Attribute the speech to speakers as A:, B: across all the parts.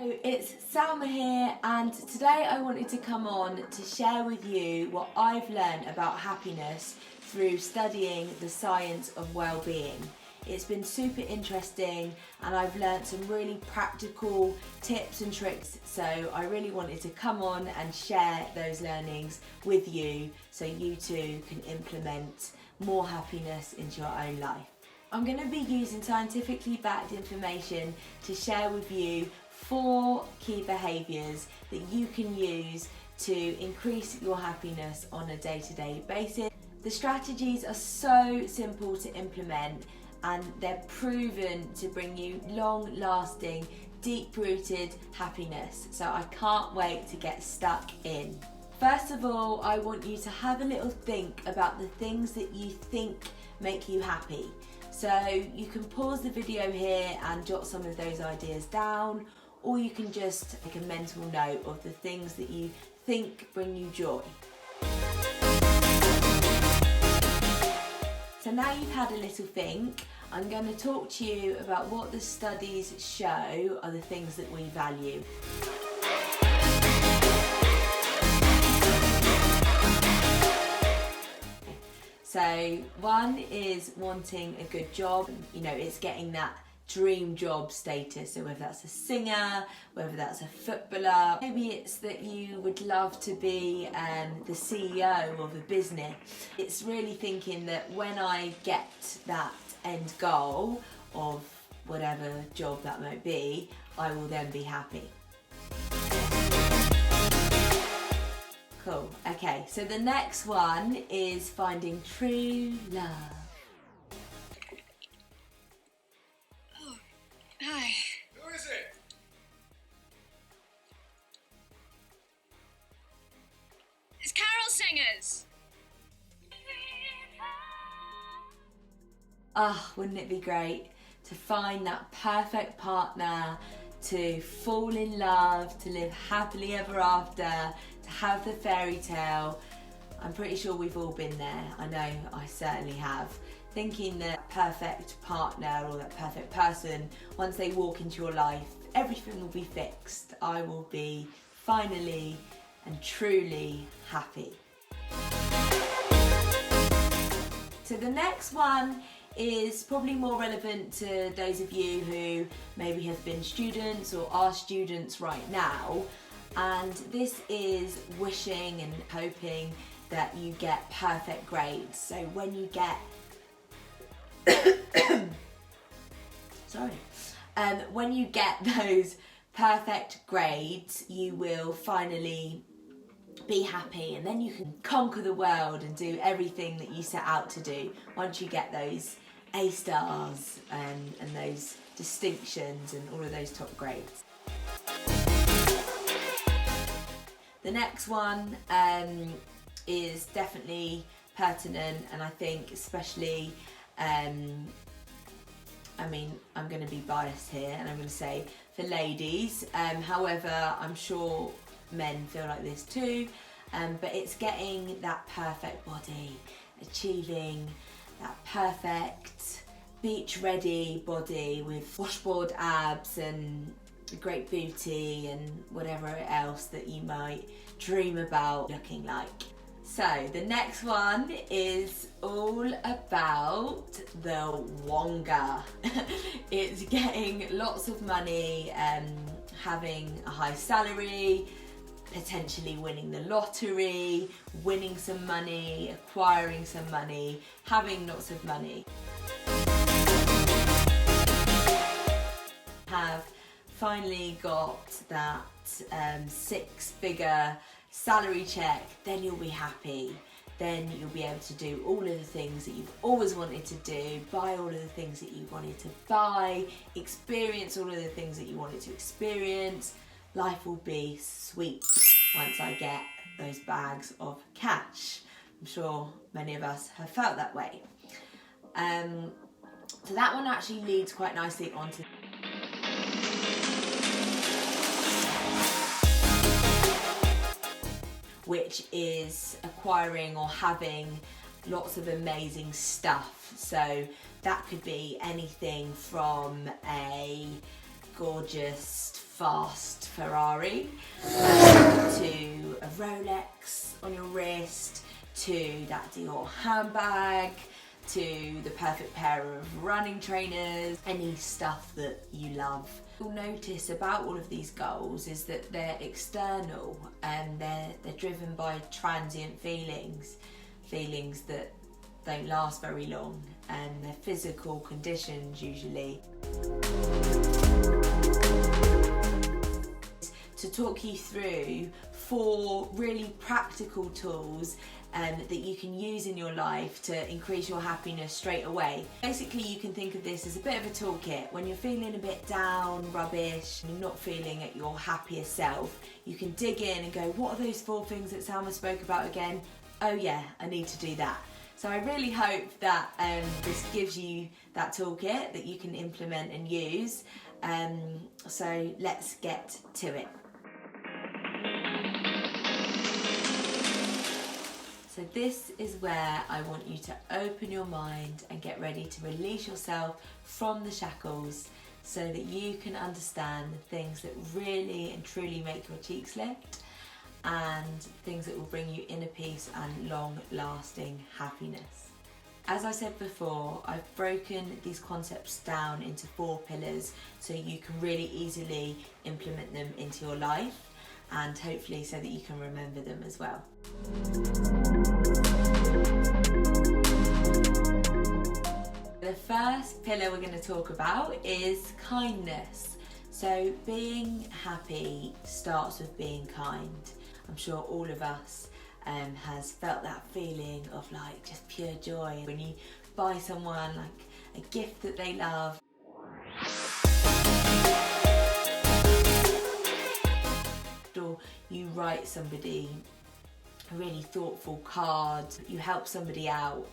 A: It's Salma here, and today I wanted to come on to share with you what I've learned about happiness through studying the science of well-being. It's been super interesting and I've learned some really practical tips and tricks, so I really wanted to come on and share those learnings with you so you too can implement more happiness into your own life. I'm going to be using scientifically backed information to share with you 4 key behaviours that you can use to increase your happiness on a day-to-day basis. The strategies are so simple to implement and they're proven to bring you long-lasting, deep-rooted happiness. So I can't wait to get stuck in. First of all, I want you to have a little think about the things that you think make you happy. So you can pause the video here and jot some of those ideas down, or you can just take a mental note of the things that you think bring you joy. So now you've had a little think, I'm going to talk to you about what the studies show are the things that we value. So one is wanting a good job. You know, it's getting that dream job status. So whether that's a singer, whether that's a footballer, maybe it's that you would love to be the CEO of a business. It's really thinking that when I get that end goal of whatever job that might be, I will then be happy. Cool. Okay, so the next one is finding true love.
B: Oh, hi.
C: Who is it?
B: It's carol singers.
A: Ah, wouldn't it be great to find that perfect partner, to fall in love, to live happily ever after, to have the fairy tale. I'm pretty sure we've all been there. I know I certainly have. Thinking that perfect partner or that perfect person, once they walk into your life, everything will be fixed. I will be finally and truly happy. So the next one is probably more relevant to those of you who maybe have been students or are students right now, and this is wishing and hoping that you get perfect grades. So when you get when you get those perfect grades, you will finally be happy, and then you can conquer the world and do everything that you set out to do once you get those A stars and those distinctions and all of those top grades. The next one is definitely pertinent, and I think especially, I mean, I'm going to be biased here and I'm going to say for ladies, however I'm sure men feel like this too, but it's getting that perfect body, achieving that perfect beach ready body with washboard abs and a great booty and whatever else that you might dream about looking like. So the next one is all about the wonga. It's getting lots of money, having a high salary, potentially winning the lottery, winning some money, acquiring some money, having lots of money. Have finally got that 6-figure salary check, then you'll be happy. Then you'll be able to do all of the things that you've always wanted to do, buy all of the things that you wanted to buy, experience all of the things that you wanted to experience. Life will be sweet once I get those bags of cash. I'm sure many of us have felt that way. So that one actually leads quite nicely onto which is acquiring or having lots of amazing stuff. So that could be anything from a gorgeous, fast Ferrari, to a Rolex on your wrist, to that Dior handbag, to the perfect pair of running trainers, any stuff that you love. You'll notice about all of these goals is that they're external and they're driven by transient feelings that don't last very long, and they're physical conditions usually. To talk you through 4 really practical tools that you can use in your life to increase your happiness straight away. Basically, you can think of this as a bit of a toolkit. When you're feeling a bit down, rubbish, and you're not feeling at your happiest self, you can dig in and go, what are those 4 things that Salma spoke about again? Oh yeah, I need to do that. So I really hope that this gives you that toolkit that you can implement and use. So let's get to it. So this is where I want you to open your mind and get ready to release yourself from the shackles so that you can understand the things that really and truly make your cheeks lift and things that will bring you inner peace and long-lasting happiness. As I said before, I've broken these concepts down into 4 pillars so you can really easily implement them into your life, and hopefully so that you can remember them as well. The first pillar we're going to talk about is kindness. So being happy starts with being kind. I'm sure all of us has felt that feeling of like just pure joy when you buy someone like a gift that they love. Or you write somebody a really thoughtful card, you help somebody out,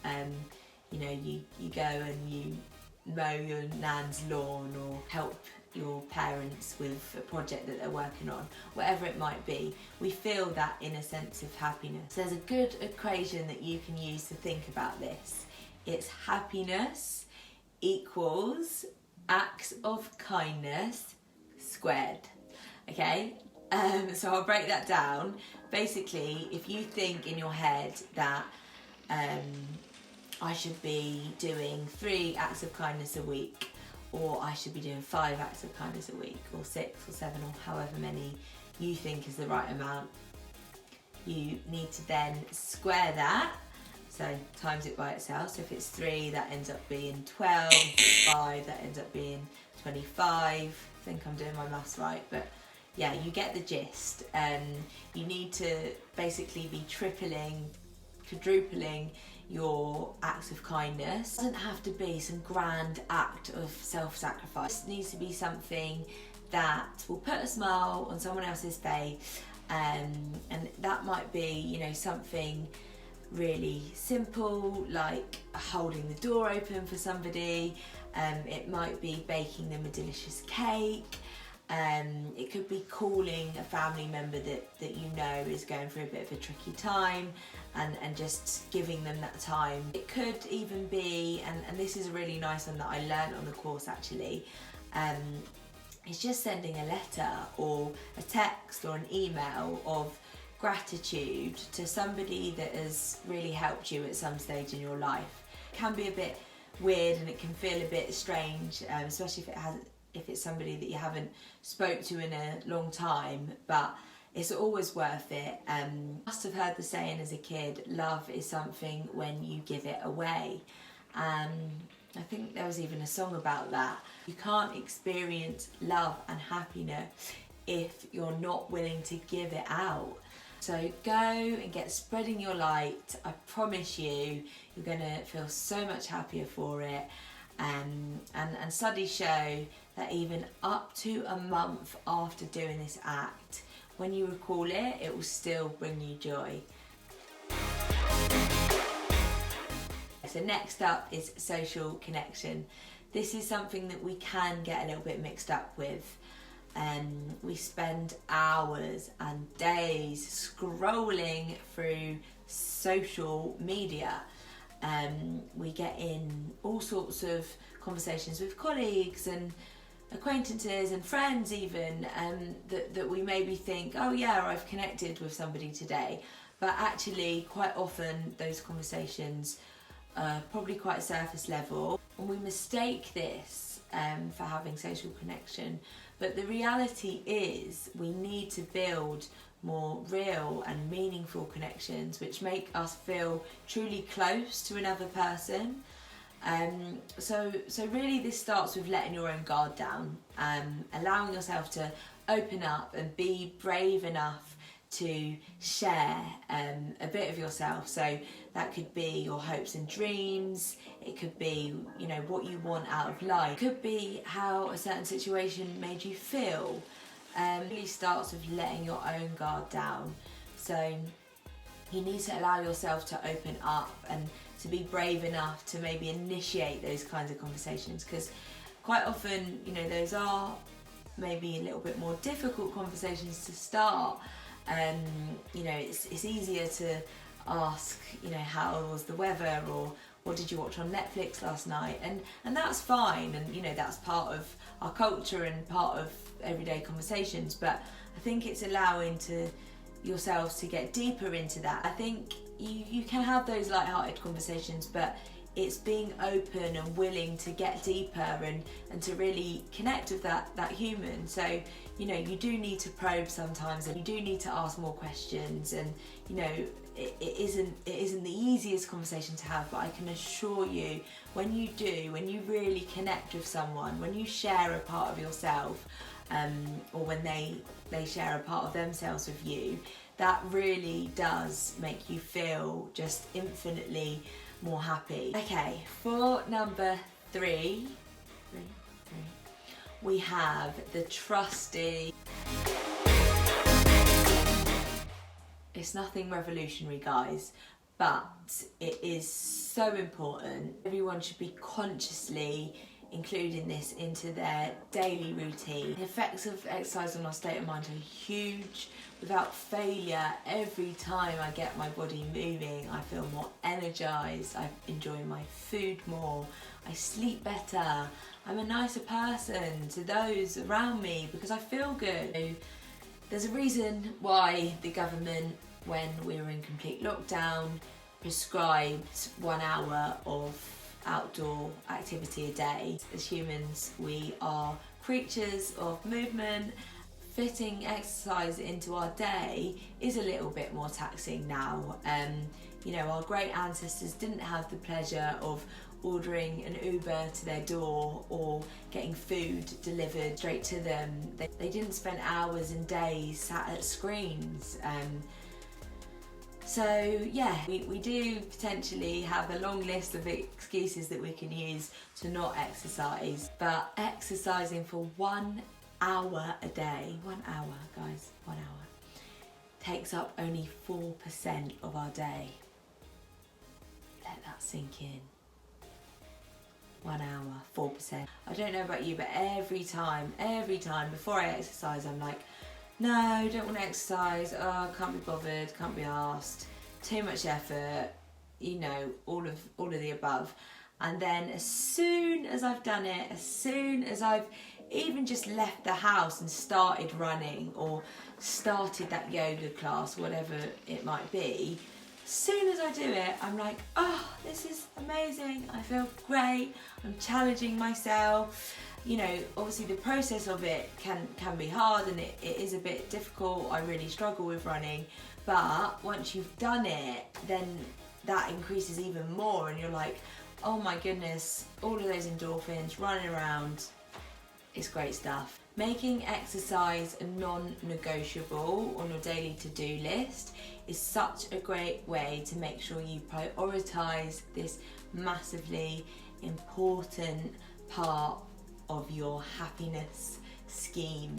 A: you know, you go and you mow your nan's lawn or help your parents with a project that they're working on, whatever it might be. We feel that inner sense of happiness. There's a good equation that you can use to think about this. It's happiness equals acts of kindness squared. Okay? So I'll break that down. Basically, if you think in your head that I should be doing 3 acts of kindness a week, or I should be doing 5 acts of kindness a week, or 6 or 7, or however many you think is the right amount, you need to then square that, so times it by itself. So if it's 3, that ends up being 12, if it's 5, that ends up being 25. I think I'm doing my maths right, but yeah, you get the gist. You need to basically be tripling, quadrupling your acts of kindness. It doesn't have to be some grand act of self-sacrifice. It needs to be something that will put a smile on someone else's face, and that might be, you know, something really simple like holding the door open for somebody. It might be baking them a delicious cake. It could be calling a family member that you know is going through a bit of a tricky time and just giving them that time. It could even be, and this is a really nice one that I learned on the course actually, it's just sending a letter or a text or an email of gratitude to somebody that has really helped you at some stage in your life. It can be a bit weird and it can feel a bit strange, especially if it's somebody that you haven't spoke to in a long time, but it's always worth it. I must have heard the saying as a kid, love is something when you give it away. I think there was even a song about that. You can't experience love and happiness if you're not willing to give it out. So go and get spreading your light. I promise you, you're gonna feel so much happier for it. And studies show that even up to a month after doing this act, when you recall it, it will still bring you joy. So next up is social connection. This is something that we can get a little bit mixed up with. We spend hours and days scrolling through social media. We get in all sorts of conversations with colleagues and acquaintances and friends even, that we maybe think, oh yeah, I've connected with somebody today, but actually quite often those conversations are probably quite surface level, and we mistake this for having social connection. But the reality is we need to build more real and meaningful connections which make us feel truly close to another person. So really this starts with letting your own guard down, allowing yourself to open up and be brave enough to share a bit of yourself. So that could be your hopes and dreams, it could be, you know, what you want out of life, it could be how a certain situation made you feel. It really starts with letting your own guard down. So you need to allow yourself to open up and to be brave enough to maybe initiate those kinds of conversations, because quite often, you know, those are maybe a little bit more difficult conversations to start. You know, it's easier to ask, you know, how was the weather, or what did you watch on Netflix last night, and that's fine, and you know, that's part of our culture and part of everyday conversations. But I think it's allowing yourselves to get deeper into that. I think you can have those light-hearted conversations, but it's being open and willing to get deeper and to really connect with that human. So, you know, you do need to probe sometimes, and you do need to ask more questions, and you know, it isn't the easiest conversation to have, but I can assure you, when you really connect with someone, when you share a part of yourself, or when they share a part of themselves with you, that really does make you feel just infinitely more happy. Okay, for number three, we have the trusty. It's nothing revolutionary, guys, but it is so important. Everyone should be consciously including this into their daily routine. The effects of exercise on our state of mind are huge. Without failure, every time I get my body moving, I feel more energized, I enjoy my food more, I sleep better, I'm a nicer person to those around me because I feel good. There's a reason why the government, when we were in complete lockdown, prescribed 1 hour of outdoor activity a day. As humans, we are creatures of movement. Fitting exercise into our day is a little bit more taxing now. You know, our great ancestors didn't have the pleasure of ordering an Uber to their door or getting food delivered straight to them. They didn't spend hours and days sat at screens. So yeah, we do potentially have a long list of excuses that we can use to not exercise, but exercising for 1 hour a day, 1 hour, guys, 1 hour, takes up only 4% of our day. Let that sink in. 1 hour, 4%. I don't know about you, but every time before I exercise, I'm like, no, don't want to exercise, oh, can't be bothered, can't be asked, too much effort, you know, all of the above. And then as soon as I've done it, as soon as I've even just left the house and started running or started that yoga class, whatever it might be, as soon as I do it, I'm like, oh, this is amazing, I feel great, I'm challenging myself. You know, obviously the process of it can be hard, and it is a bit difficult. I really struggle with running, but once you've done it, then that increases even more, and you're like, oh my goodness, all of those endorphins running around, it's great stuff. Making exercise a non-negotiable on your daily to-do list is such a great way to make sure you prioritise this massively important part of your happiness scheme.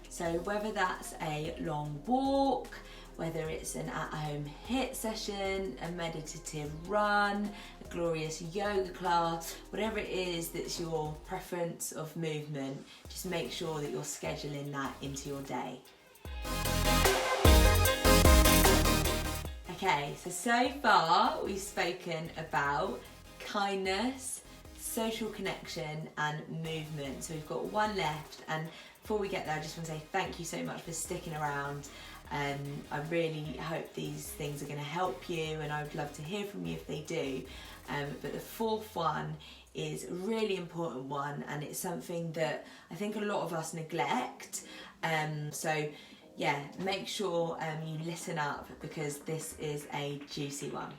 A: So whether that's a long walk, whether it's an at-home HIIT session, a meditative run, a glorious yoga class, whatever it is that's your preference of movement, just make sure that you're scheduling that into your day. Okay, so far we've spoken about kindness, social connection and movement. So we've got one left, and before we get there, I just want to say thank you so much for sticking around. I really hope these things are going to help you, and I would love to hear from you if they do. But the fourth one is a really important one, and it's something that I think a lot of us neglect. So yeah, make sure you listen up, because this is a juicy one.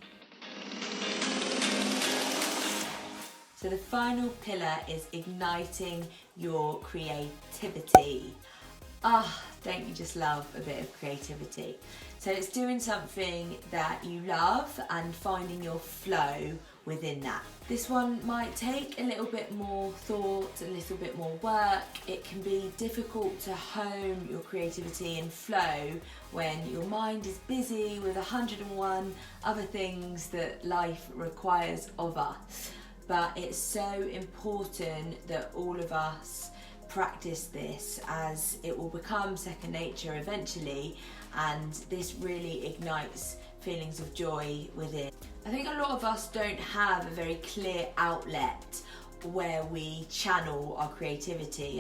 A: So the final pillar is igniting your creativity. Don't you just love a bit of creativity? So it's doing something that you love and finding your flow within that. This one might take a little bit more thought, a little bit more work. It can be difficult to hone your creativity and flow when your mind is busy with 101 other things that life requires of us. But it's so important that all of us practice this, as it will become second nature eventually, and this really ignites feelings of joy within. I think a lot of us don't have a very clear outlet where we channel our creativity,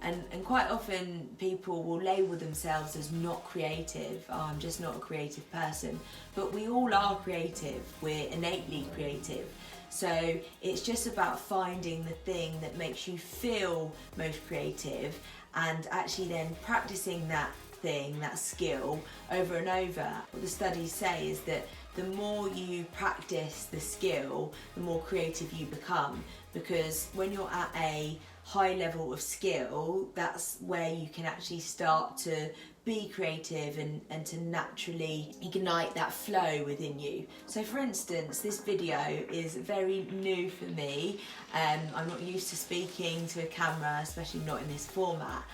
A: and quite often people will label themselves as not creative. I'm just not a creative person. But we all are creative, we're innately creative. So it's just about finding the thing that makes you feel most creative, and actually then practicing that thing, that skill, over and over. What the studies say is that the more you practice the skill, the more creative you become, because when you're at a high level of skill, that's where you can actually start to be creative and to naturally ignite that flow within you. So for instance, this video is very new for me. I'm not used to speaking to a camera, especially not in this format.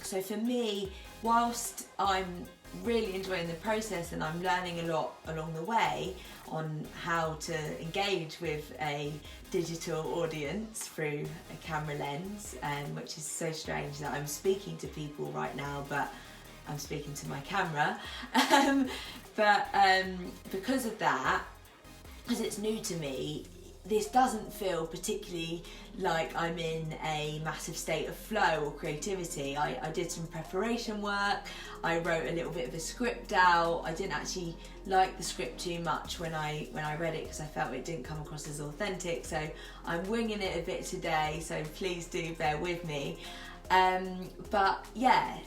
A: So for me, whilst I'm really enjoying the process and I'm learning a lot along the way on how to engage with a digital audience through a camera lens, which is so strange that I'm speaking to people right now, but I'm speaking to my camera. But because of that, because it's new to me, this doesn't feel particularly like I'm in a massive state of flow or creativity. I did some preparation work, I wrote a little bit of a script out. I didn't actually like the script too much when I read it, because I felt it didn't come across as authentic, so I'm winging it a bit today, so please do bear with me. But yeah,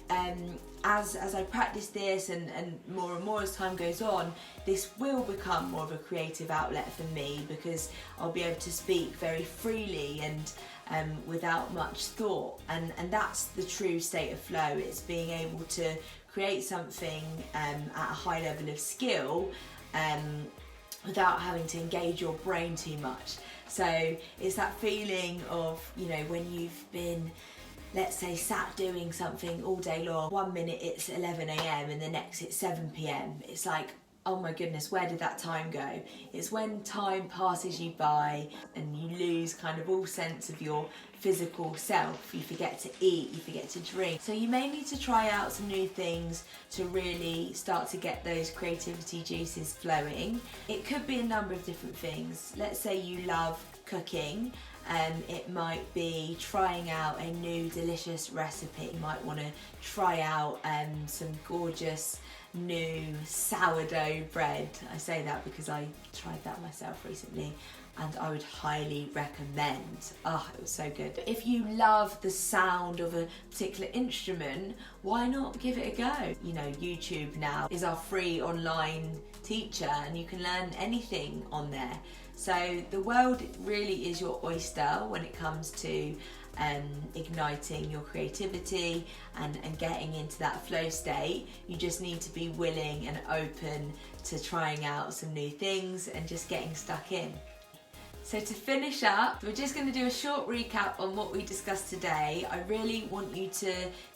A: as I practice this and more as time goes on, this will become more of a creative outlet for me, because I'll be able to speak very freely and without much thought, and that's the true state of flow. It's being able to create something at a high level of skill without having to engage your brain too much. So it's that feeling of, you know, when you've been, let's say, sat doing something all day long. 1 minute it's 11 AM and the next it's 7 PM. It's like, oh my goodness, where did that time go? It's when time passes you by and you lose kind of all sense of your physical self. You forget to eat, you forget to drink. So you may need to try out some new things to really start to get those creativity juices flowing. It could be a number of different things. Let's say you love cooking. It might be trying out a new delicious recipe. You might want to try out some gorgeous new sourdough bread. I say that because I tried that myself recently, and I would highly recommend. It was so good. But if you love the sound of a particular instrument, why not give it a go? You know, YouTube now is our free online teacher, and you can learn anything on there. So the world really is your oyster when it comes to igniting your creativity and getting into that flow state. You just need to be willing and open to trying out some new things and just getting stuck in. So to finish up, we're just going to do a short recap on what we discussed today. I really want you to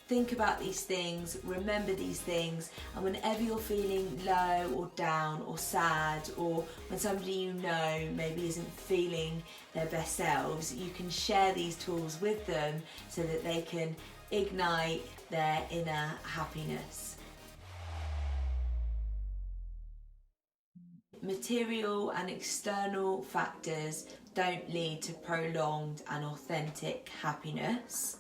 A: think about these things, remember these things, and whenever you're feeling low or down or sad, or when somebody you know maybe isn't feeling their best selves, you can share these tools with them so that they can ignite their inner happiness. Material and external factors don't lead to prolonged and authentic happiness.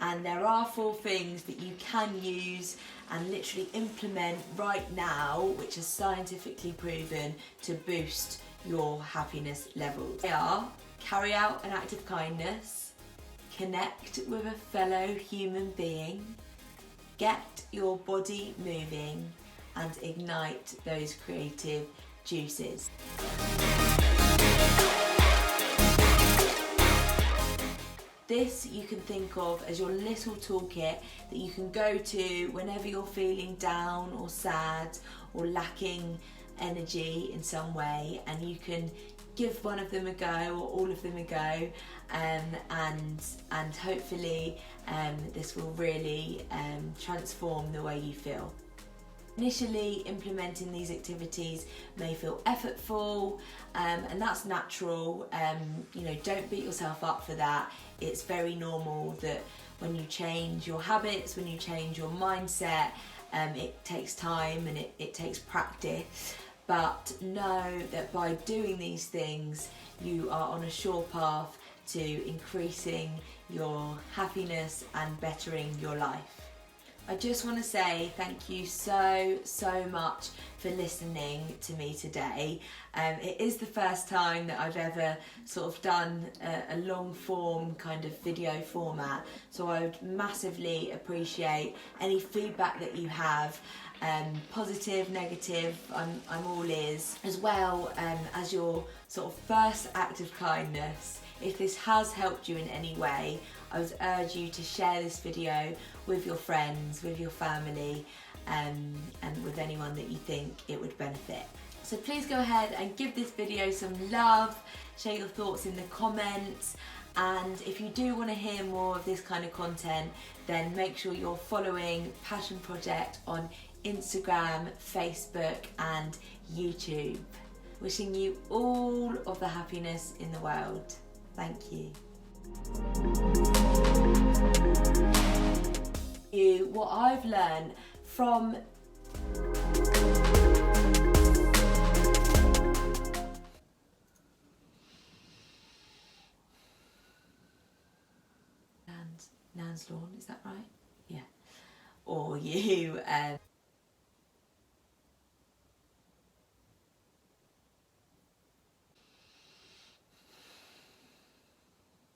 A: And there are 4 things that you can use and literally implement right now, which are scientifically proven to boost your happiness levels. They are: carry out an act of kindness, connect with a fellow human being, get your body moving, and ignite those creative juices. This you can think of as your little toolkit that you can go to whenever you're feeling down or sad or lacking energy in some way, and you can give one of them a go or all of them a go, and hopefully this will really transform the way you feel. Initially, implementing these activities may feel effortful, and that's natural. Don't beat yourself up for that. It's very normal that when you change your habits, when you change your mindset, it takes time and it takes practice. But know that by doing these things, you are on a sure path to increasing your happiness and bettering your life. I just want to say thank you so much for listening to me today. It is the first time that I've ever sort of done a long form kind of video format, so I would massively appreciate any feedback that you have. Positive, negative, I'm all ears. As well as your sort of first act of kindness, if this has helped you in any way, I would urge you to share this video with your friends, with your family, and with anyone that you think it would benefit. So please go ahead and give this video some love, share your thoughts in the comments, and if you do want to hear more of this kind of content, then make sure you're following Passion Project on Instagram, Facebook and YouTube. Wishing you all of the happiness in the world. Thank you. What I've learned from Nan's lawn, is that right? Yeah. Or you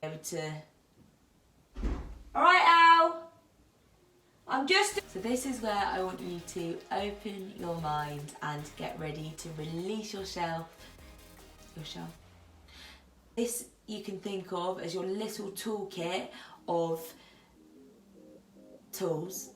A: able to. Alright, Al! So this is where I want you to open your mind and get ready to release yourself. This you can think of as your little toolkit of tools